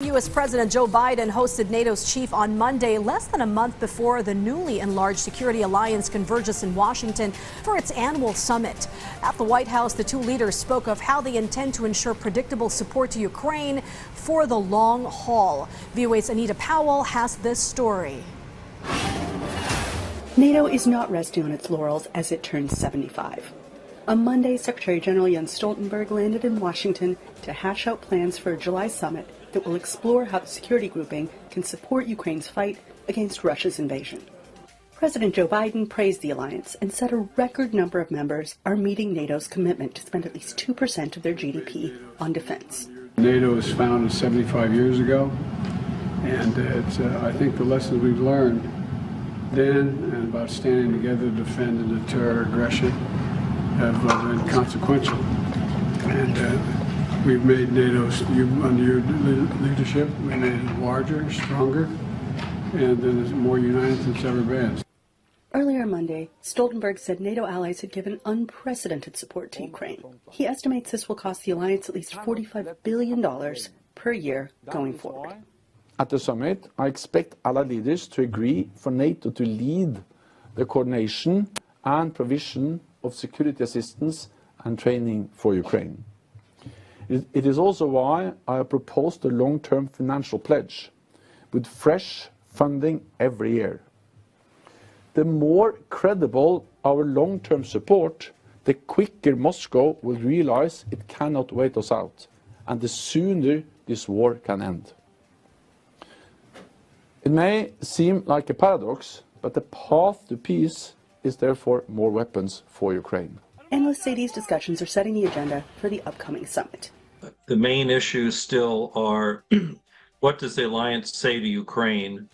U.S. President Joe Biden hosted NATO's chief on Monday, less than a month before the newly enlarged security alliance converges in Washington for its annual summit. At the White House, the two leaders spoke of how they intend to ensure predictable support to Ukraine for the long haul. VOA's Anita Powell has this story. NATO is not resting on its laurels as it turns 75. On Monday, Secretary General Jens Stoltenberg landed in Washington to hash out plans for a July summit that will explore how the security grouping can support Ukraine's fight against Russia's invasion. President Joe Biden praised the alliance and said a record number of members are meeting NATO's commitment to spend at least 2% of their GDP on defense. NATO was founded 75 years ago, and I think the lessons we've learned then and about standing together to defend and deter aggression have been consequential. And we've made NATO, under your leadership, we made it larger, stronger, and then it's more united than it's ever been. Earlier Monday, Stoltenberg said NATO allies had given unprecedented support to Ukraine. He estimates this will cost the alliance at least $45 billion per year going forward. At the summit, I expect allied leaders to agree for NATO to lead the coordination and provision of security assistance and training for Ukraine. It is also why I have proposed a long-term financial pledge with fresh funding every year. The more credible our long-term support, the quicker Moscow will realize it cannot wait us out, and the sooner this war can end. It may seem like a paradox, but the path to peace is therefore more weapons for Ukraine. Analysts say these discussions are setting the agenda for the upcoming summit. The main issues still are what does the alliance say to Ukraine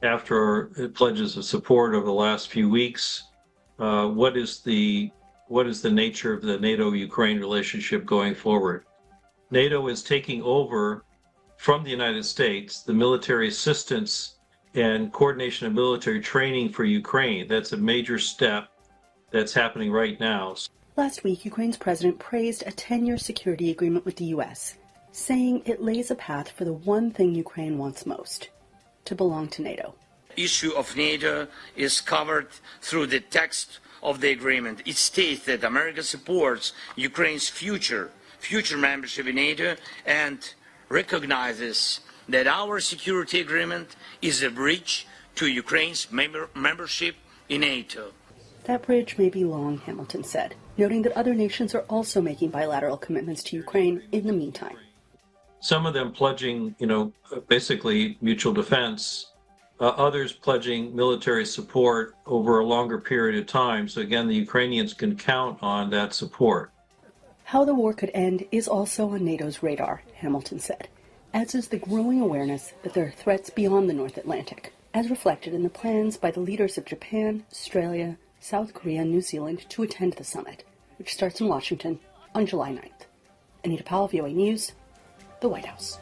after it pledges of support over the last few weeks? What is the nature of the NATO-Ukraine relationship going forward? NATO is taking over from the United States the military assistance and coordination of military training for Ukraine. That's a major step that's happening right now. Last week, Ukraine's president praised a 10-year security agreement with the U.S., saying it lays a path for the one thing Ukraine wants most, to belong to NATO. Issue of NATO is covered through the text of the agreement. It states that America supports Ukraine's future membership in NATO and recognizes that our security agreement is a bridge to Ukraine's membership in NATO. That bridge may be long, Hamilton said, noting that other nations are also making bilateral commitments to Ukraine in the meantime. Some of them pledging, basically mutual defense, others pledging military support over a longer period of time. So again, the Ukrainians can count on that support. How the war could end is also on NATO's radar, Hamilton said, as is the growing awareness that there are threats beyond the North Atlantic, as reflected in the plans by the leaders of Japan, Australia, South Korea, and New Zealand to attend the summit, which starts in Washington on July 9th. Anita Powell, VOA News, the White House.